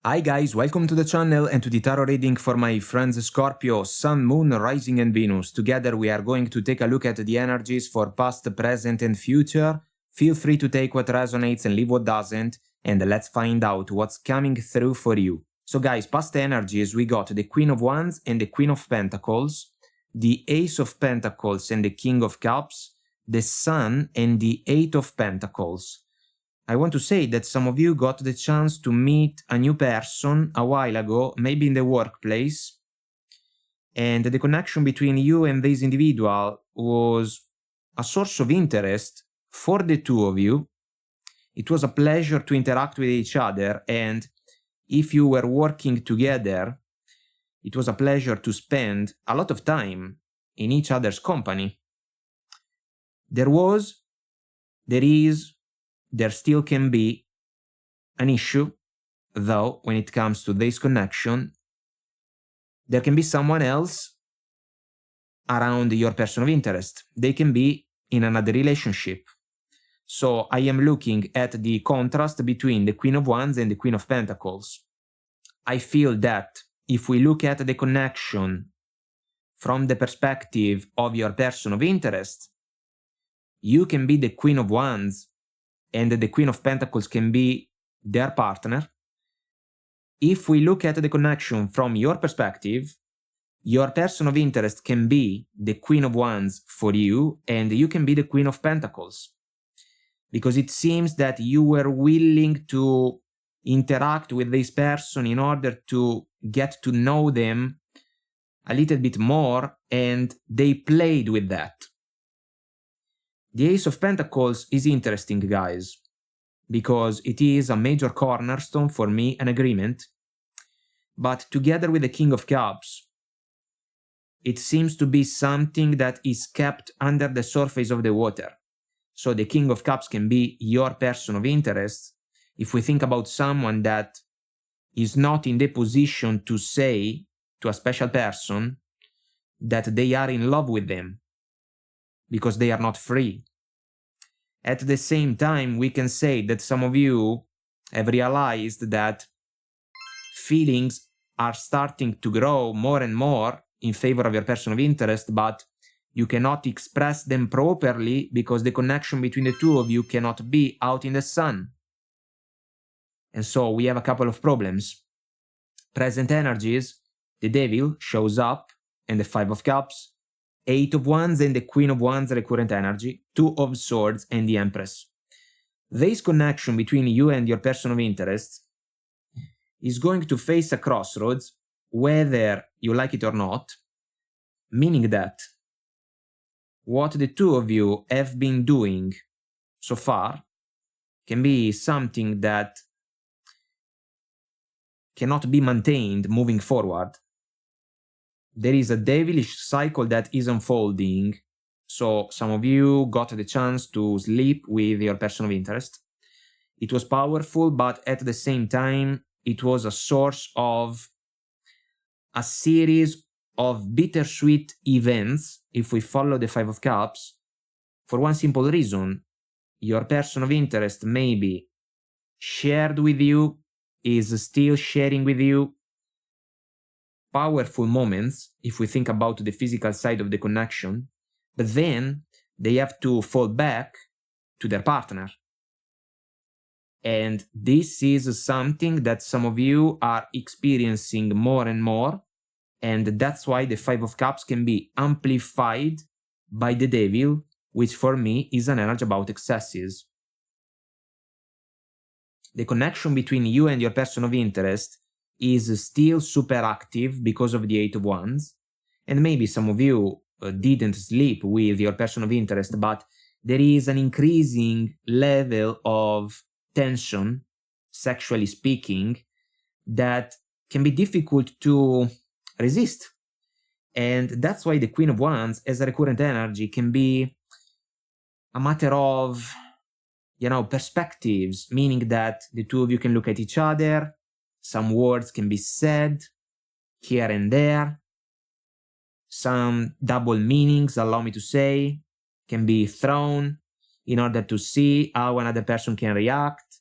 Hi guys, welcome to the channel and to the tarot reading for my friends Scorpio, Sun, Moon, Rising and Venus. Together we are going to take a look at the energies for past, present and future. Feel free to take what resonates and leave what doesn't, and let's find out what's coming through for you. So guys, past energies, we got the Queen of Wands and the Queen of Pentacles, the Ace of Pentacles and the King of Cups, the Sun and the Eight of Pentacles. I want to say that some of you got the chance to meet a new person a while ago, maybe in the workplace, and the connection between you and this individual was a source of interest for the two of you. It was a pleasure to interact with each other, and if you were working together, it was a pleasure to spend a lot of time in each other's company. There still can be an issue, though, when it comes to this connection. There can be someone else around your person of interest. They can be in another relationship. So I am looking at the contrast between the Queen of Wands and the Queen of Pentacles. I feel that if we look at the connection from the perspective of your person of interest, you can be the Queen of Wands and the Queen of Pentacles can be their partner. If we look at the connection from your perspective, your person of interest can be the Queen of Wands for you, and you can be the Queen of Pentacles. Because it seems that you were willing to interact with this person in order to get to know them a little bit more, and they played with that. The Ace of Pentacles is interesting, guys, because it is a major cornerstone for me, an agreement. But together with the King of Cups, it seems to be something that is kept under the surface of the water. So the King of Cups can be your person of interest if we think about someone that is not in the position to say to a special person that they are in love with them, because they are not free. At the same time, we can say that some of you have realized that feelings are starting to grow more and more in favor of your person of interest, but you cannot express them properly because the connection between the two of you cannot be out in the sun. And so we have a couple of problems. Present energies, the Devil shows up and the Five of Cups, Eight of Wands and the Queen of Wands recurrent energy, Two of Swords and the Empress. This connection between you and your person of interest is going to face a crossroads, whether you like it or not, meaning that what the two of you have been doing so far can be something that cannot be maintained moving forward. There is a devilish cycle that is unfolding, so some of you got the chance to sleep with your person of interest. It was powerful, but at the same time, it was a source of a series of bittersweet events, if we follow the Five of Cups, for one simple reason. Your person of interest maybe shared with you, is still sharing with you powerful moments, if we think about the physical side of the connection, but then they have to fall back to their partner. And this is something that some of you are experiencing more and more, and that's why the Five of Cups can be amplified by the Devil, which for me is an energy about excesses. The connection between you and your person of interest is still super active because of the Eight of Wands, and maybe some of you didn't sleep with your person of interest, but there is an increasing level of tension, sexually speaking, that can be difficult to resist. And that's why the Queen of Wands as a recurrent energy can be a matter of, perspectives, meaning that the two of you can look at each other, some words can be said here and there, some double meanings, allow me to say, can be thrown in order to see how another person can react.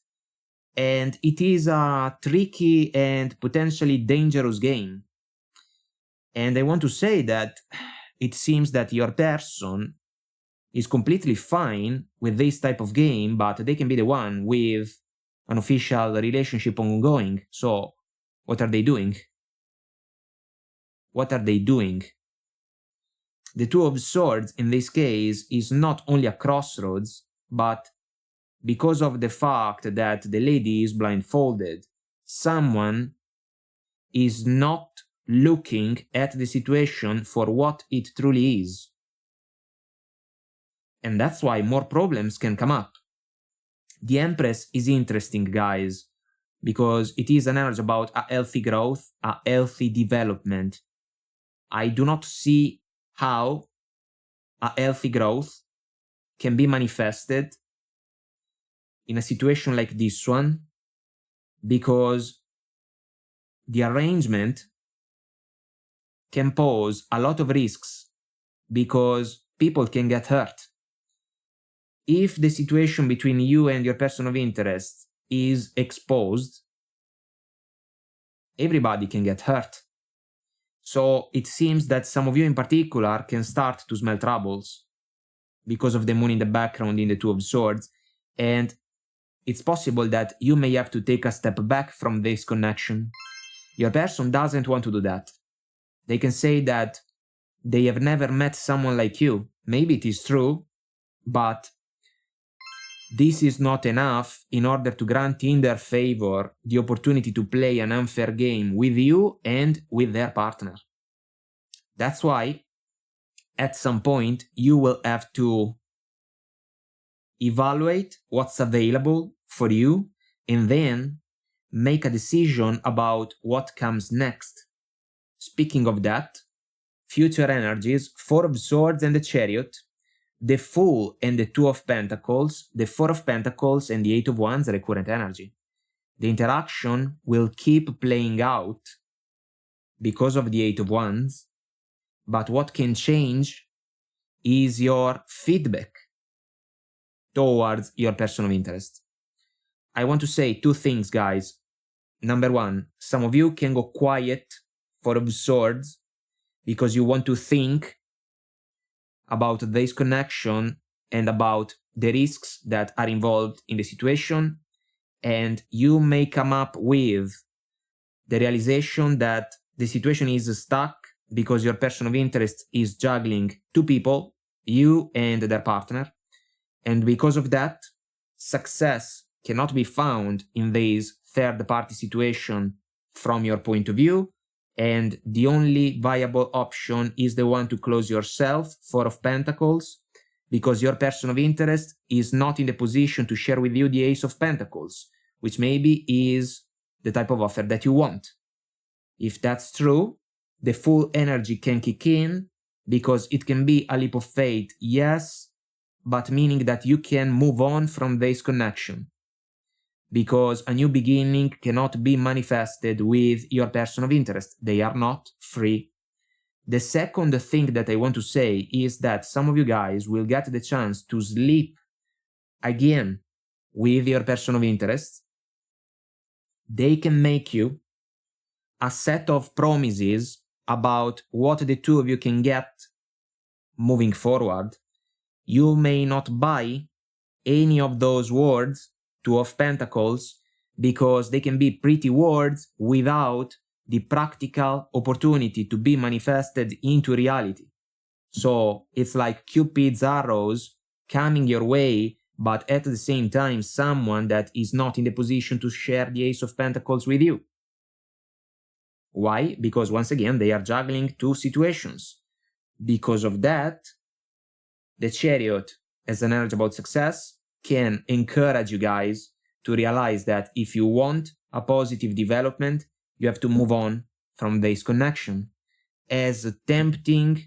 And it is a tricky and potentially dangerous game. And I want to say that it seems that your person is completely fine with this type of game, but they can be the one with an official relationship ongoing. So what are they doing? What are they doing? The Two of Swords in this case is not only a crossroads, but because of the fact that the lady is blindfolded, someone is not looking at the situation for what it truly is. And that's why more problems can come up. The Empress is interesting, guys, because it is an energy about a healthy growth, a healthy development. I do not see how a healthy growth can be manifested in a situation like this one, because the arrangement can pose a lot of risks, because people can get hurt. If the situation between you and your person of interest is exposed, everybody can get hurt. So it seems that some of you in particular can start to smell troubles because of the moon in the background in the Two of Swords, and it's possible that you may have to take a step back from this connection. Your person doesn't want to do that. They can say that they have never met someone like you. Maybe it is true, but this is not enough in order to grant in their favor the opportunity to play an unfair game with you and with their partner. That's why, at some point, you will have to evaluate what's available for you and then make a decision about what comes next. Speaking of that, future energies, Four of Swords and the Chariot, the Fool and the Two of Pentacles, the Four of Pentacles and the Eight of Wands are a current energy. The interaction will keep playing out because of the Eight of Wands, but what can change is your feedback towards your person of interest. I want to say two things, guys. Number one, some of you can go quiet, Four of Swords, because you want to think about this connection and about the risks that are involved in the situation, and you may come up with the realization that the situation is stuck because your person of interest is juggling two people, you and their partner, and because of that, success cannot be found in this third-party situation from your point of view, and the only viable option is the one to close yourself, Four of Pentacles, because your person of interest is not in the position to share with you the Ace of Pentacles, which maybe is the type of offer that you want. If that's true, the Fool energy can kick in, because it can be a leap of faith, yes, but meaning that you can move on from this connection, because a new beginning cannot be manifested with your person of interest. They are not free. The second thing that I want to say is that some of you guys will get the chance to sleep again with your person of interest. They can make you a set of promises about what the two of you can get moving forward. You may not buy any of those words, Two of Pentacles, because they can be pretty words without the practical opportunity to be manifested into reality. So it's like Cupid's arrows coming your way, but at the same time, someone that is not in the position to share the Ace of Pentacles with you. Why? Because once again, they are juggling two situations. Because of that, the Chariot, as an energy about success, can encourage you guys to realize that if you want a positive development, you have to move on from this connection. As tempting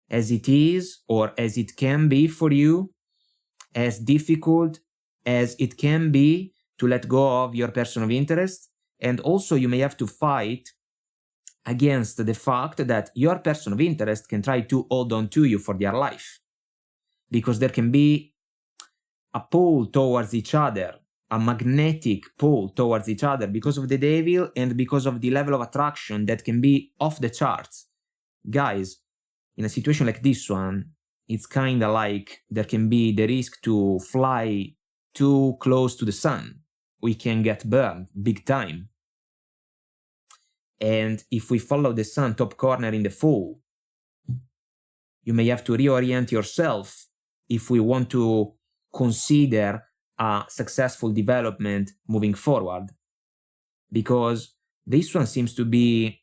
as it is, or as it can be for you, as difficult as it can be to let go of your person of interest, and also you may have to fight against the fact that your person of interest can try to hold on to you for their life, because there can be a pull towards each other, a magnetic pull towards each other because of the devil and because of the level of attraction that can be off the charts. Guys, in a situation like this one, it's kind of like there can be the risk to fly too close to the sun. We can get burned big time. And if we follow the sun top corner in the fall, you may have to reorient yourself if we want to consider a successful development moving forward. Because this one seems to be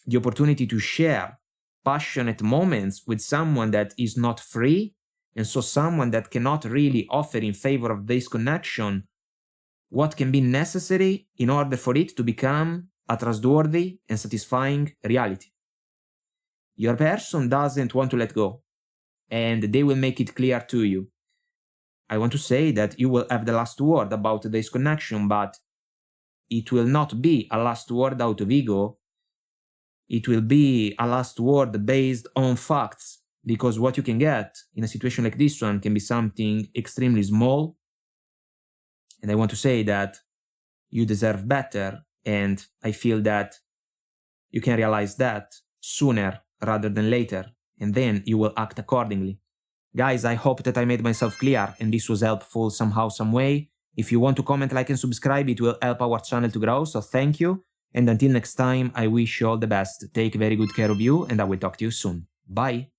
the opportunity to share passionate moments with someone that is not free, and so someone that cannot really offer in favor of this connection what can be necessary in order for it to become a trustworthy and satisfying reality. Your person doesn't want to let go, and they will make it clear to you. I want to say that you will have the last word about this connection, but it will not be a last word out of ego. It will be a last word based on facts, because what you can get in a situation like this one can be something extremely small. And I want to say that you deserve better, and I feel that you can realize that sooner rather than later, and then you will act accordingly. Guys, I hope that I made myself clear and this was helpful somehow, some way. If you want to comment, like, and subscribe, it will help our channel to grow, so thank you. And until next time, I wish you all the best. Take very good care of you, and I will talk to you soon. Bye!